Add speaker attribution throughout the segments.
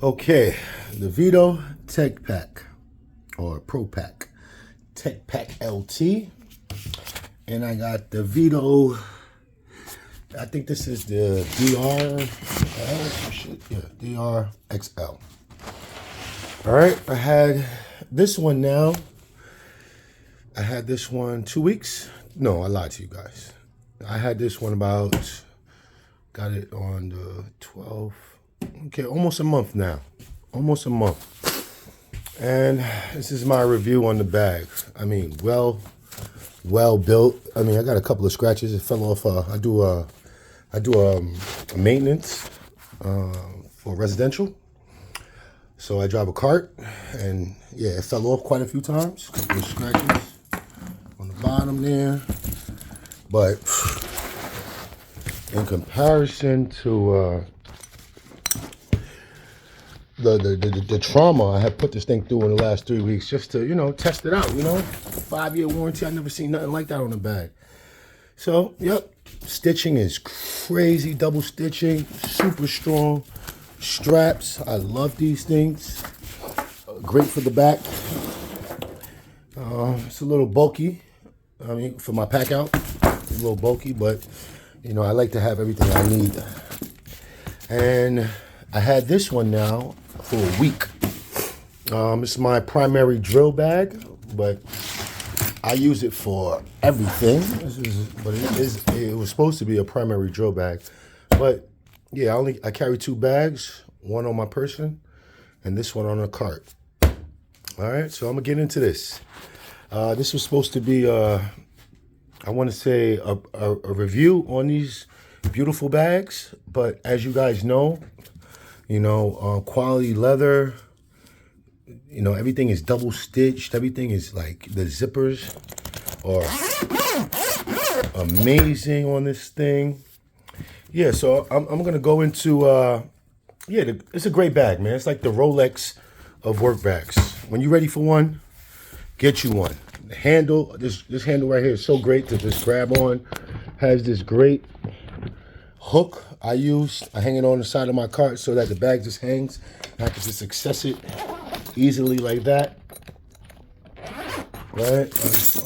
Speaker 1: Okay, the Veto Tech Pack or Pro Pack Tech Pack LT, and I got the Veto. I think this is the DR XL. All right, I had this one now. I had this one 2 weeks. No, I lied to you guys. I had this one got it on the 12th. Okay, almost a month now. Almost a month. And this is my review on the bag. I mean, well built. I mean, I got a couple of scratches. It fell off. I do a maintenance for residential. So I drive a cart, and yeah, it fell off quite a few times. A couple of scratches on the bottom there. But in comparison to the trauma I have put this thing through in the last 3 weeks, just to test it out, 5-year warranty. I never seen nothing like that on the bag. So yep, stitching is crazy, double stitching, super strong straps. I love these things. Great for the back. It's a little bulky. I mean, for my pack out, it's a little bulky, but I like to have everything I need. And I had this one now for a week. It's my primary drill bag, but I use it for everything. It was supposed to be a primary drill bag, but yeah, I carry 2 bags, one on my person, and this one on a cart. All right, so I'm gonna get into this. This was supposed to be, I want to say a review on these beautiful bags, but as you guys know, quality leather. Everything is double stitched. Everything is like the zippers are amazing on this thing. Yeah, so I'm gonna go into it's a great bag, man. It's like the Rolex of work bags. When you're ready for one, get you one. The handle, this handle right here is so great to just grab on. Has this great hook I hang it on the side of my cart so that the bag just hangs. And I can just access it easily like that. Right?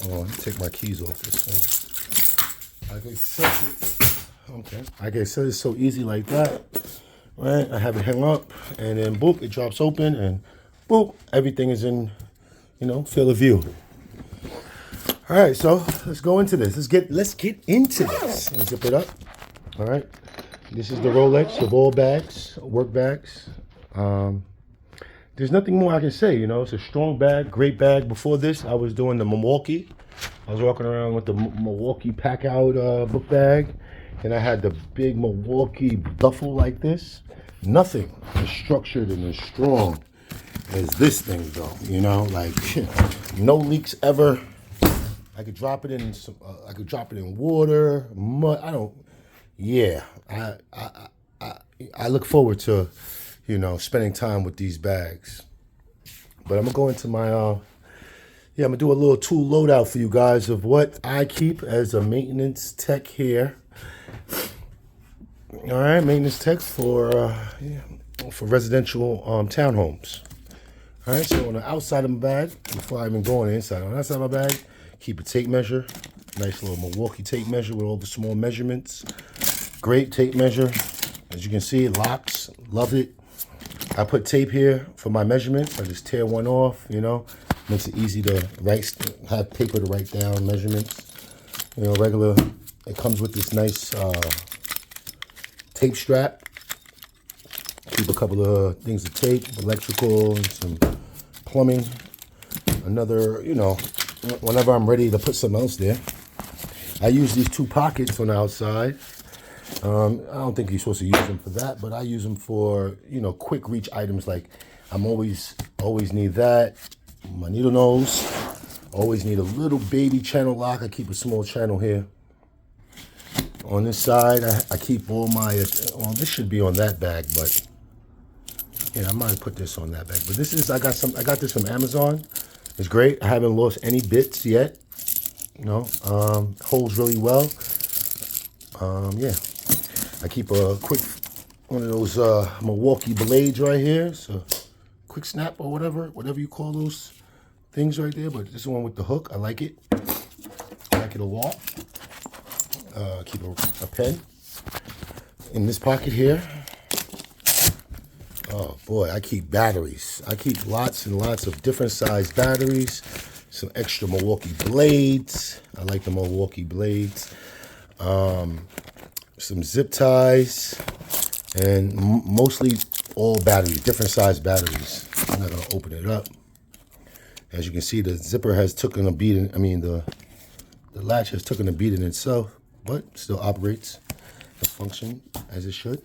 Speaker 1: Let me take my keys off this thing. I can access it. Okay. I can access it so easy like that. Right? I have it hung up, and then boop, it drops open, and boop, everything is in, field of view. All right, so let's go into this. Let's get into this. Let's zip it up. All right. This is the Rolex of all bags, work bags. There's nothing more I can say, It's a strong bag, great bag. Before this, I was doing the Milwaukee. I was walking around with the Milwaukee pack out book bag. And I had the big Milwaukee duffel like this. Nothing as structured and as strong as this thing, though. Like no leaks ever. I could drop it in I could drop it in water, mud. I look forward to, spending time with these bags. But I'm gonna go into my I'm gonna do a little tool loadout for you guys of what I keep as a maintenance tech here. All right, maintenance tech for residential townhomes. All right, so on the outside of my bag, before I even go on the inside, on the outside of my bag, keep a tape measure. Nice little Milwaukee tape measure with all the small measurements. Great tape measure. As you can see, it locks. Love it. I put tape here for my measurements. I just tear one off, Makes it easy to have paper to write down measurements. Regular. It comes with this nice tape strap. Keep a couple of things of tape, electrical, and some plumbing. Another, whenever I'm ready to put something else there. I use these 2 pockets on the outside. I don't think you're supposed to use them for that, but I use them for, quick reach items like I'm always need that. My needle nose. Always need a little baby channel lock. I keep a small channel here. On this side, I keep all my, this should be on that bag, but yeah, I might put this on that bag. But this is, I got this from Amazon. It's great. I haven't lost any bits yet. Holds really well. Yeah. I keep a quick one of those Milwaukee blades right here. So quick snap or whatever you call those things right there. But this one with the hook, I like it. I like it a lot. Keep a pen in this pocket here. Oh boy, I keep batteries. I keep lots and lots of different size batteries. Some extra Milwaukee blades. I like the Milwaukee blades. Some zip ties, and mostly all batteries, different size batteries. I'm not gonna open it up. As you can see, the zipper has taken a beating. I mean, the latch has taken a beating itself, but still operates and function as it should.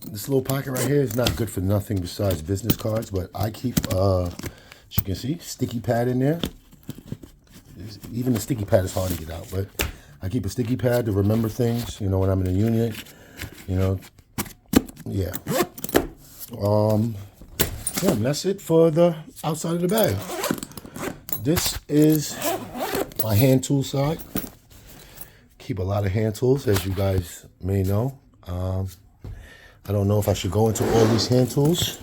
Speaker 1: This little pocket right here is not good for nothing besides business cards, but I keep, as you can see, sticky pad in there. Even the sticky pad is hard to get out, but I keep a sticky pad to remember things, you know, when I'm in a unit, you know. Yeah. Yeah, and that's it for the outside of the bag. This is my hand tool side. Keep a lot of hand tools, as you guys may know. I don't know if I should go into all these hand tools.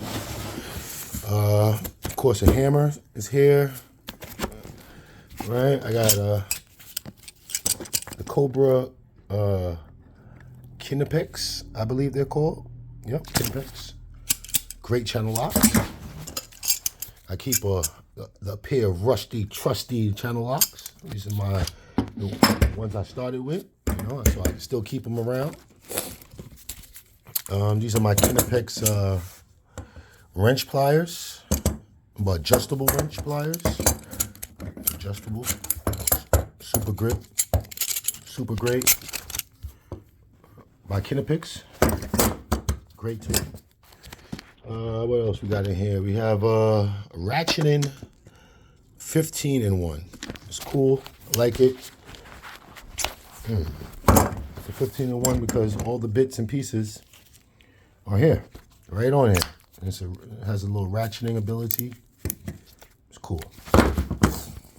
Speaker 1: Of course, a hammer is here. Right, I got the Cobra Kinepex, I believe they're called. Yep, Kinepex. Great channel locks. I keep the pair of rusty, trusty channel locks. These are the ones I started with, you know, so I still keep them around. These are my Kinepex wrench pliers, adjustable wrench pliers. Adjustable, super grip, super great. My Kinepex, great tool. What else we got in here? We have ratcheting 15-in-1. It's cool, I like it. It's a 15-in-1 because all the bits and pieces are here, right on here. It has a little ratcheting ability. It's cool.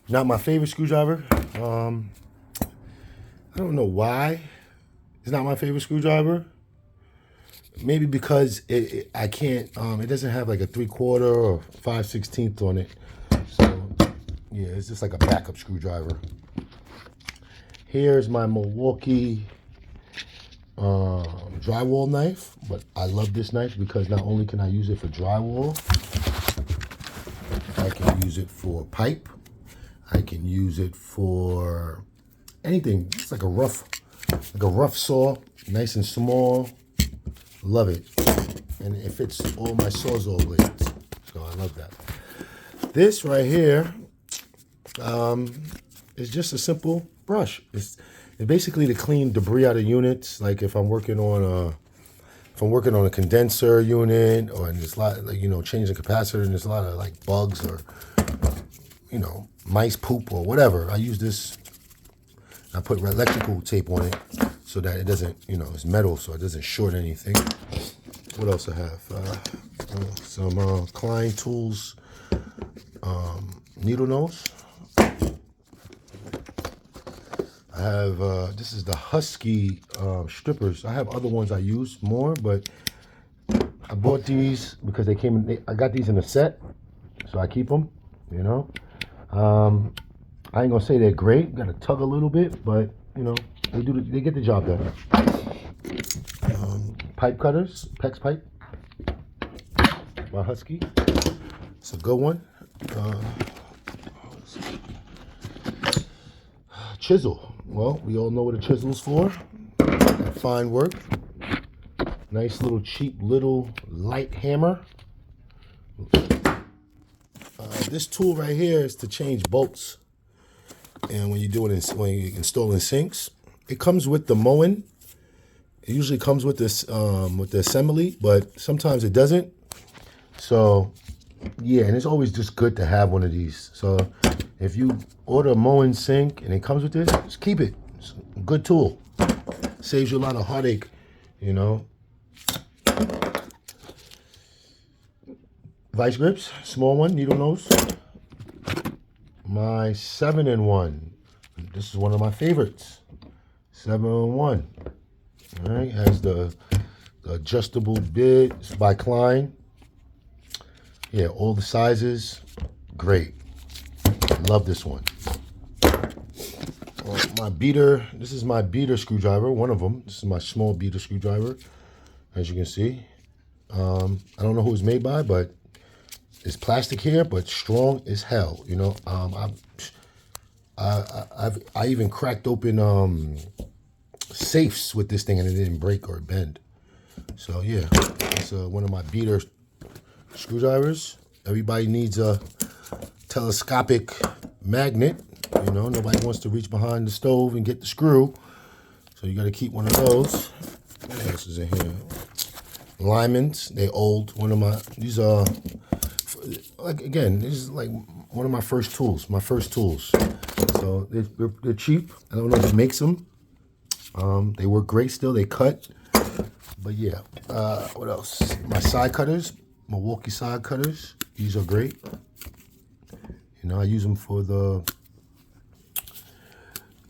Speaker 1: Not my favorite screwdriver. I don't know why it's not my favorite screwdriver. Maybe because I can't, it doesn't have like a 3/4 or 5/16 on it. So yeah, it's just like a backup screwdriver. Here's my Milwaukee drywall knife, but I love this knife because not only can I use it for drywall, I can use it for pipe. I can use it for anything. It's like a rough saw, nice and small. Love it. And it fits all my Sawzall blades. So I love that. This right here is just a simple brush. It's basically to clean debris out of units. Like if I'm working on a condenser unit, or there's a lot, like, you know, changing capacitor, and there's a lot of like bugs or, you know, mice poop or whatever. I use this. I put electrical tape on it so that it doesn't, you know, it's metal, so it doesn't short anything. What else I have? Some Klein Tools needle nose. I have, this is the Husky strippers. I have other ones I use more, but I bought these because they came in, I got these in a set, so I keep them, you know. I ain't gonna say they're great. Got to tug a little bit, but you know they get the job done. Pipe cutters, PEX pipe by Husky. It's a good one. Chisel. Well, we all know what a chisel's for. Fine work. Nice little cheap little light hammer. This tool right here is to change bolts. And when you're installing sinks, it comes with the mowing. It usually comes with this with the assembly, but sometimes it doesn't. So yeah, and it's always just good to have one of these. So if you order a mowing sink and it comes with this, just keep it. It's a good tool. Saves you a lot of heartache, you know. Vice grips, small one, needle nose. My 7-in-1. This is one of my favorites. 7-in-1. All right, has the The adjustable bit is by Klein. Yeah, all the sizes, great. Love this one. My beater, this is my beater screwdriver, one of them. This is my small beater screwdriver, as you can see. I don't know who it's made by, but it's plastic here, but strong as hell. You know, I even cracked open safes with this thing and it didn't break or bend. So yeah, it's one of my beater screwdrivers. Everybody needs a telescopic magnet. You know, nobody wants to reach behind the stove and get the screw. So you got to keep one of those. What else is in here? Lyman's, they old. One of my, these are, like, again, this is like one of my first tools. So they're cheap. I don't know who makes them. They work great still. They cut. But yeah, what else? My side cutters, Milwaukee side cutters. These are great. You know, I use them for the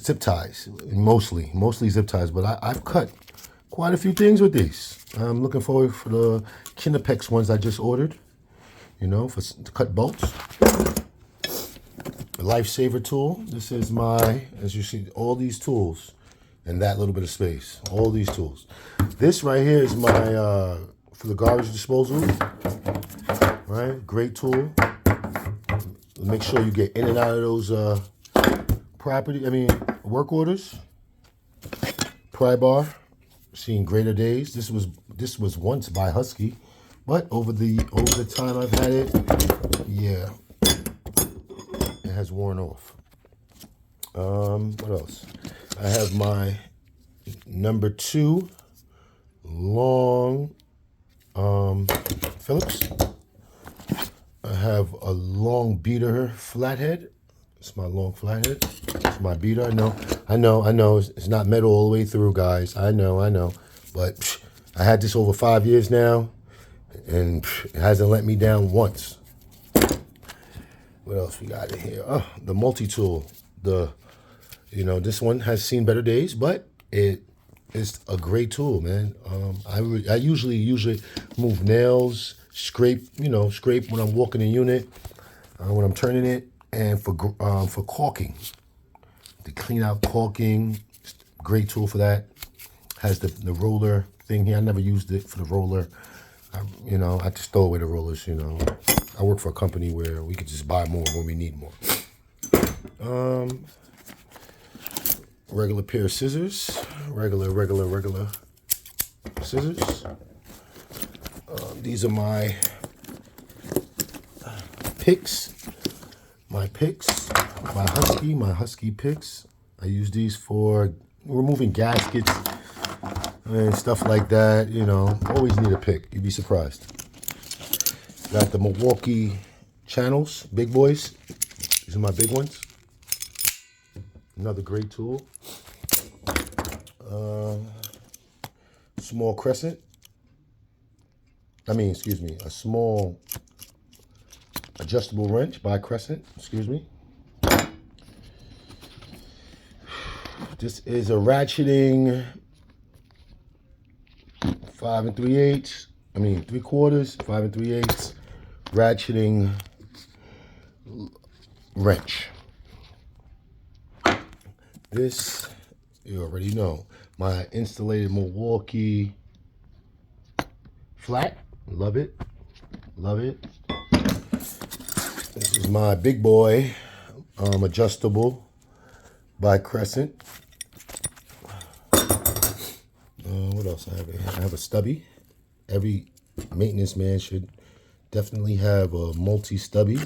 Speaker 1: zip ties, mostly zip ties. But I've cut quite a few things with these. I'm looking forward for the Kinepex ones I just ordered. You know, to cut bolts. A lifesaver tool. This is my, as you see, all these tools in that little bit of space. All these tools. This right here is my for the garbage disposal. Right, great tool. Make sure you get in and out of those work orders. Pry bar, seen greater days. This was once by Husky, but over the time I've had it, yeah, it has worn off. What else? I have my number 2 long Phillips. I have a long beater flathead. It's my long flathead. It's my beater. I know. It's not metal all the way through, guys. I know. But I had this over 5 years now, and it hasn't let me down once. What else we got in here? Oh, the multi-tool. This one has seen better days, but it is a great tool, man. I usually move nails, scrape when I'm walking a unit, when I'm turning it, and for caulking, to clean out caulking. Great tool for that. Has the roller thing here. I never used it for the roller. I just throw away the rollers. I work for a company where we could just buy more when we need more. Regular pair of scissors. Regular scissors. These are my picks. My Husky picks. I use these for removing gaskets and stuff like that. Always need a pick. You'd be surprised. Got the Milwaukee channels, big boys. These are my big ones. Another great tool. Small crescent. A small adjustable wrench by Crescent. This is a ratcheting 5 3/4, 5 3/8 ratcheting wrench. This, you already know, my insulated Milwaukee flat. Love it. This is my big boy adjustable by Crescent. What else I have here? I have a stubby. Every maintenance man should definitely have a multi-stubby.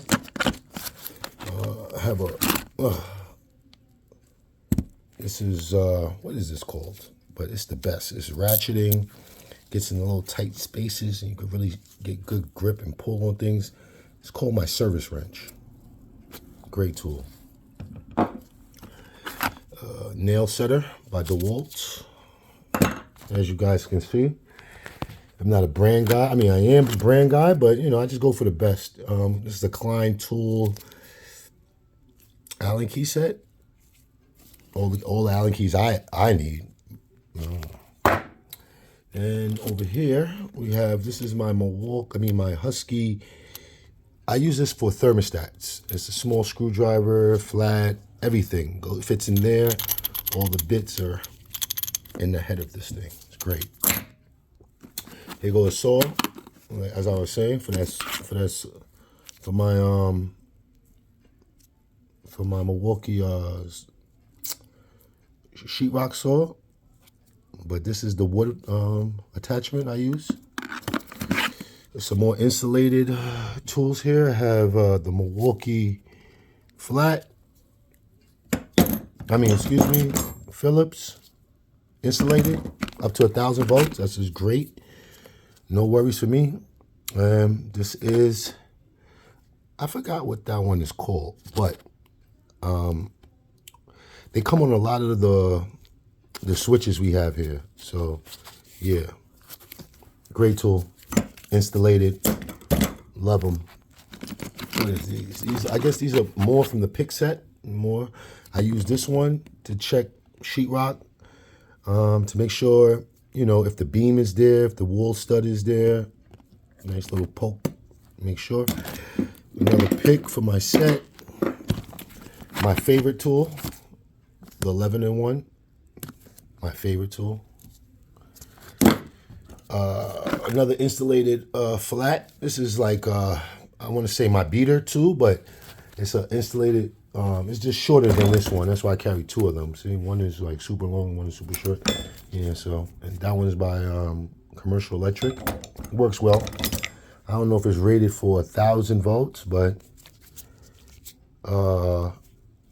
Speaker 1: I have this is, what is this called? But it's the best. It's ratcheting. Gets in the little tight spaces and you can really get good grip and pull on things. It's called my service wrench. Great tool. Nail setter by DeWalt. As you guys can see, I'm not a brand guy. I am a brand guy, but I just go for the best. This is a Klein tool Allen key set. All the Allen keys I need. And over here we have, this is my my Husky. I use this for thermostats. It's a small screwdriver, flat, everything. It fits in there. All the bits are in the head of this thing. It's great. Here goes a saw, as I was saying, for my Milwaukee sheetrock saw. But this is the wood attachment I use. There's some more insulated tools here. I have the Milwaukee Phillips insulated up to 1,000 volts. That's just great. No worries for me. This is, I forgot what that one is called, but they come on a lot of the switches we have here. So yeah, great tool, insulated, love them. What is these? I guess these are more from the pick set. I use this one to check sheetrock, to make sure, if the beam is there, if the wall stud is there. Nice little poke, make sure. Another pick for my set. My favorite tool, the 11-in-1. My favorite tool. Another insulated flat. This is like, I want to say my beater tool, but it's an insulated, it's just shorter than this one. That's why I carry two of them. See, one is like super long, one is super short. Yeah, so, and that one is by Commercial Electric. Works well. I don't know if it's rated for 1,000 volts, but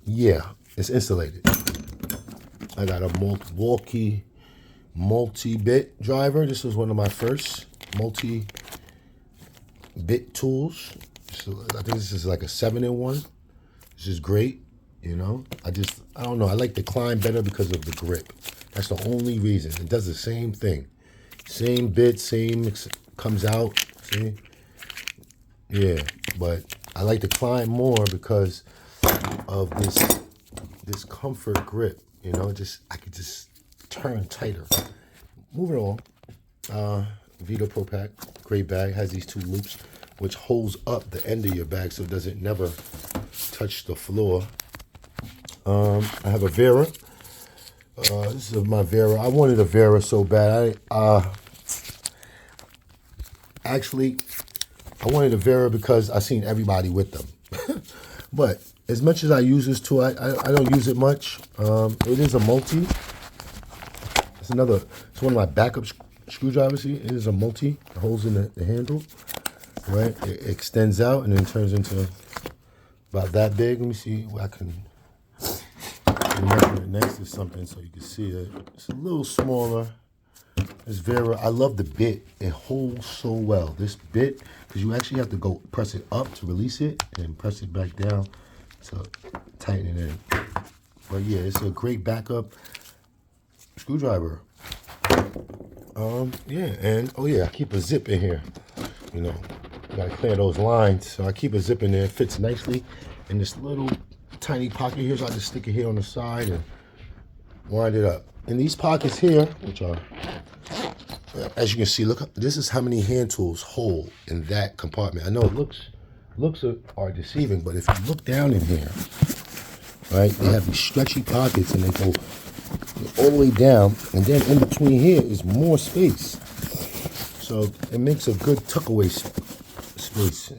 Speaker 1: yeah, it's insulated. I got a Milwaukee multi-bit driver. This was one of my first multi-bit tools. So I think this is like a 7-in-1. This is great, I don't know. I like the climb better because of the grip. That's the only reason. It does the same thing. Same bit, comes out, see? Yeah, but I like the climb more because of this comfort grip. I could just turn tighter. Moving on, Veto Pro Pack, great bag, has these two loops, which holds up the end of your bag so it doesn't never touch the floor. I have a Vera. This is my Vera. I wanted a Vera so bad. Actually, I wanted a Vera because I seen everybody with them. But as much as I use this tool, I don't use it much. It is a multi. It's one of my backup screwdrivers. See, it is a multi. It holds in the handle, right? It extends out and then turns into about that big. Let me see where I can measure it next to something so you can see it. It's a little smaller. It's Vera. I love the bit. It holds so well. This bit, because you actually have to go press it up to release it and press it back down to tighten it in. But yeah, it's a great backup screwdriver. Yeah, and I keep a zip in here. Gotta clear those lines. So I keep a zip in there. It fits nicely in this little tiny pocket here. So I just stick it here on the side and wind it up. In these pockets here, which are, as you can see, look, this is how many hand tools hold in that compartment. I know it looks are deceiving, but if you look down in here, right, they have these stretchy pockets and they go all the way down, and then in between here is more space. So it makes a good tuck away space,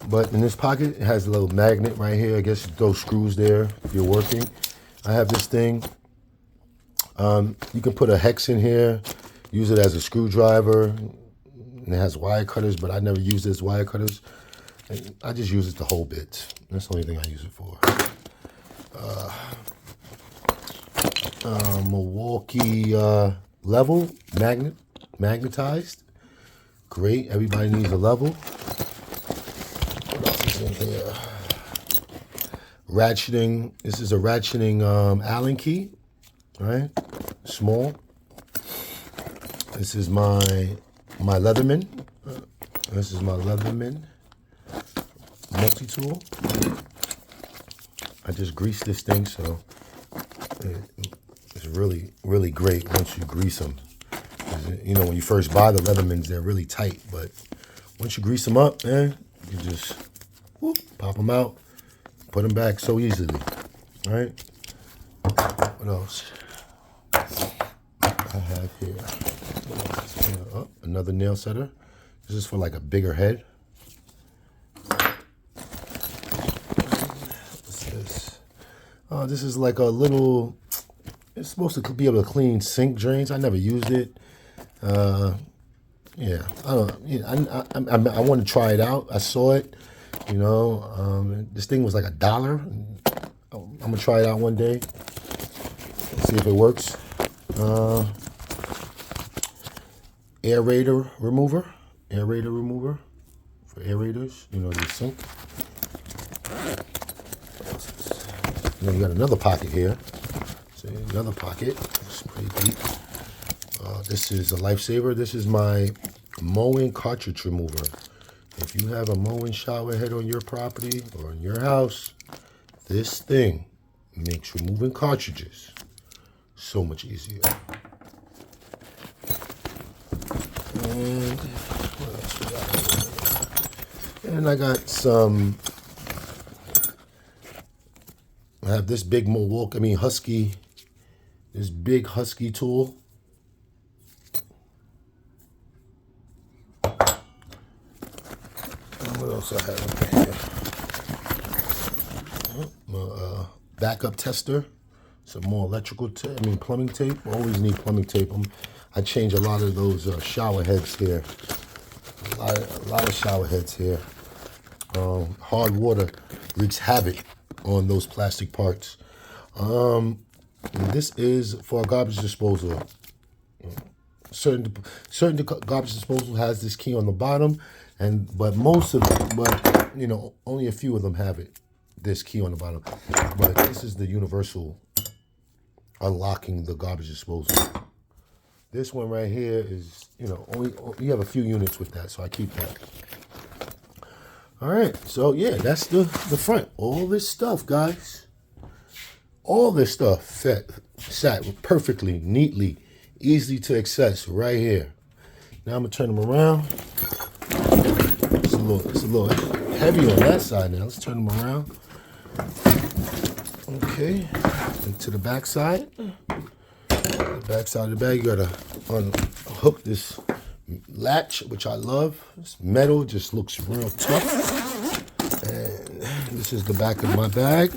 Speaker 1: But in this pocket, it has a little magnet right here. I guess you throw screws there if you're working. I have this thing. You can put a hex in here, use it as a screwdriver, and it has wire cutters, but I never use this wire cutters. And I just use it to hold bits. That's the only thing I use it for. Milwaukee level, magnetized. Great, everybody needs a level. What else is in here? Ratcheting, this is a ratcheting Allen key, right? Small. This is my Leatherman. This is my Leatherman multi-tool. I just greased this thing, so it's really, really great once you grease them. You know, when you first buy the Leathermans, they're really tight, but once you grease them up, man, you just whoop, pop them out, put them back so easily. All right. What else I have here? Oh, another nail setter. This is for like a bigger head. What's this? Oh, this is like a little. It's supposed to be able to clean sink drains. I never used it. Yeah, I don't. You know, I want to try it out. I saw it. You know, this thing was like $1. I'm gonna try it out one day. See if it works. Aerator remover for aerators. You know, the sink. And then you got another pocket here. See, another pocket. It's pretty deep. This is a lifesaver. This is my mowing cartridge remover. If you have a mowing shower head on your property or in your house, this thing makes removing cartridges so much easier. And what else we got here? And I got some. I have this big Husky. This big Husky tool. And what else I have here? My backup tester. Some more electrical tape. Plumbing tape. Always need plumbing tape. I change a lot of those shower heads here. A lot of shower heads here. Hard water wreaks havoc on those plastic parts. This is for garbage disposal. Certain garbage disposal has this key on the bottom, but you know, only a few of them have it. This key on the bottom, but this is the universal unlocking the garbage disposal. This one right here is, you know, only you have a few units with that, so I keep that. All right, so yeah, that's the front. All this stuff, guys. All this stuff sat perfectly, neatly, easily to access right here. Now I'm gonna turn them around. It's a little heavy on that side now. Let's turn them around. Okay, and to the back side. The back side of the bag, you gotta unhook this latch, which I love. It's metal, just looks real tough. And this is the back of my bag.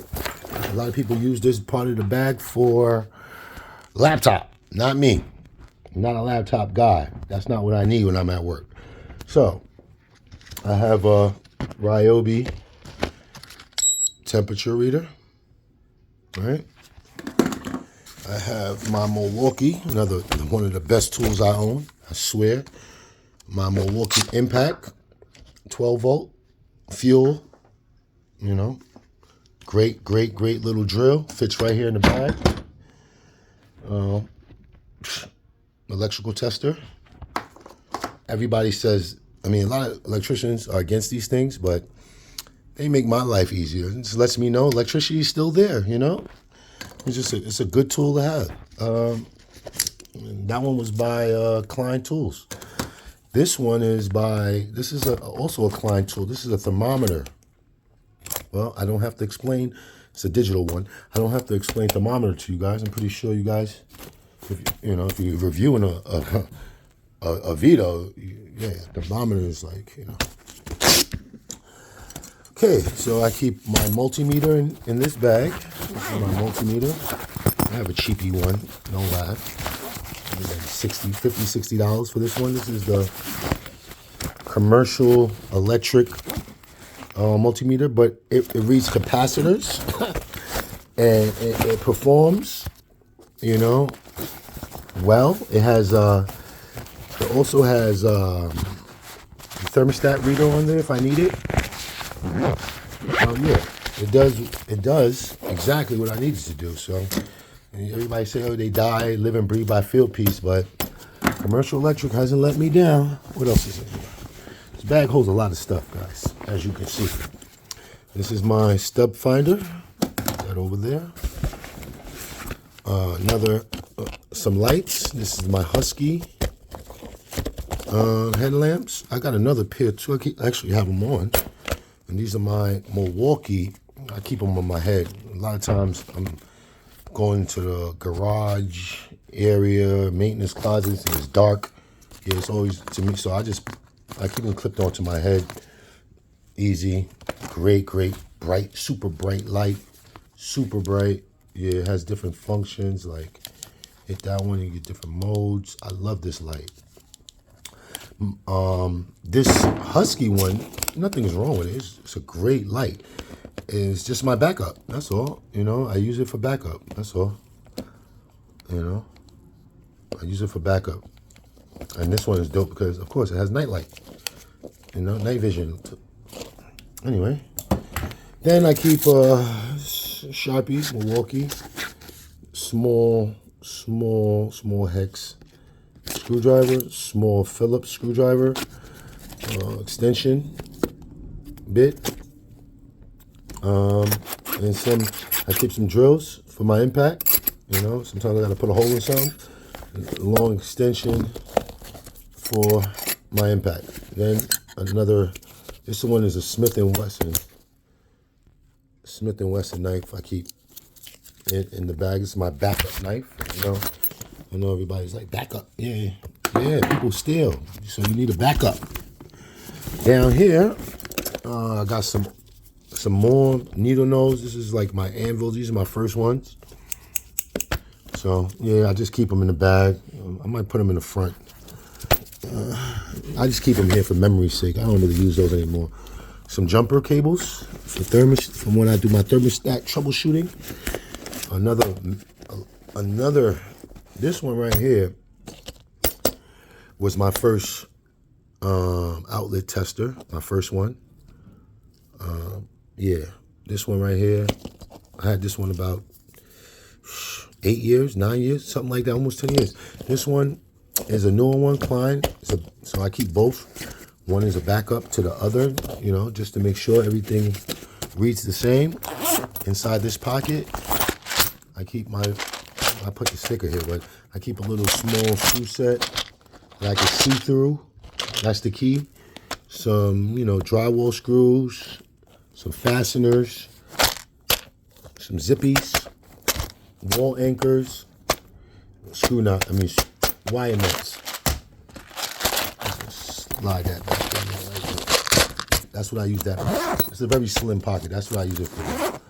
Speaker 1: A lot of people use this part of the bag for laptop. Not me. I'm not a laptop guy. That's not what I need when I'm at work. So I have a Ryobi temperature reader. All right. I have my Milwaukee, one of the best tools I own, I swear. My Milwaukee Impact, 12 volt, fuel, you know. Great little drill. Fits right here in the bag. Electrical tester. Everybody says, a lot of electricians are against these things, but they make my life easier. It just lets me know electricity is still there, you know. It's a good tool to have. That one was by Klein Tools. This one is also a Klein tool. This is a thermometer. Well, I don't have to explain. It's a digital one. I don't have to explain thermometer to you guys. I'm pretty sure you guys, if you're reviewing a veto, yeah, thermometer is like, you know. Okay, so I keep my multimeter in this bag. This is my multimeter. I have a cheapy one, no laugh. $60 for this one. This is the commercial electric multimeter, but it reads capacitors and it performs, you know, well. It also has a thermostat reader on there if I need it. Yeah, it does exactly what I need it to do. So everybody say, oh, they die, live and breathe by field piece, but Commercial Electric hasn't let me down. What else is in here? This bag holds a lot of stuff, guys, as you can see. This is my stub finder. That over there. Some lights. This is my Husky Headlamps. I got another pair too. I actually have them on. And these are my Milwaukee. I keep them on my head. A lot of times I'm going to the garage area, maintenance closets, and it's dark. Yeah, it's always to me. So I keep them clipped onto my head. Easy, great, bright, super bright light, super bright. Yeah, it has different functions. Like hit that one, you get different modes. I love this light. This Husky one, nothing's wrong with it. It's a great light. It's just my backup. That's all. You know, I use it for backup. That's all. You know, I use it for backup. And this one is dope because, of course, it has night light. You know, night vision. Anyway, then I keep Sharpie, Milwaukee, small hex screwdriver, small Phillips screwdriver, extension bit, and I keep some drills for my impact. You know, sometimes I gotta put a hole in some. A long extension for my impact. Then this one is a Smith & Wesson. Smith & Wesson knife. I keep it in the bag. It's my backup knife. You know, I know everybody's like, backup. Yeah, people steal. So you need a backup. Down here, I got some more needle nose. This is like my anvils. These are my first ones. So yeah, I just keep them in the bag. I might put them in the front. I just keep them here for memory's sake. I don't really use those anymore. Some jumper cables for from when I do my thermostat troubleshooting. This one right here was my first outlet tester, my first one. Yeah, this one right here. I had this one about 8 years, 9 years, something like that, almost 10 years. This one is a newer one, Klein. So I keep both. One is a backup to the other, you know, just to make sure everything reads the same. Inside this pocket, I put the sticker here, but I keep a little small screw set that I can see through. That's the key. Some, you know, drywall screws, some fasteners, some zippies, wall anchors, wire nuts. Slide that back in there right there. That's what I use that for. It's a very slim pocket. That's what I use it for.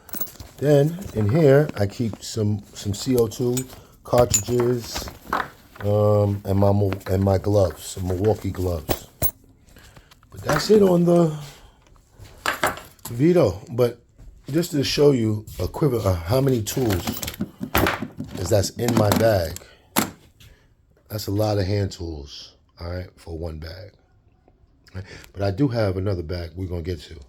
Speaker 1: Then in here I keep some CO2 cartridges and my gloves, some Milwaukee gloves. But that's it on the Veto. But just to show you a quiver of how many tools that's in my bag. That's a lot of hand tools, all right, for one bag. But I do have another bag we're going to get to.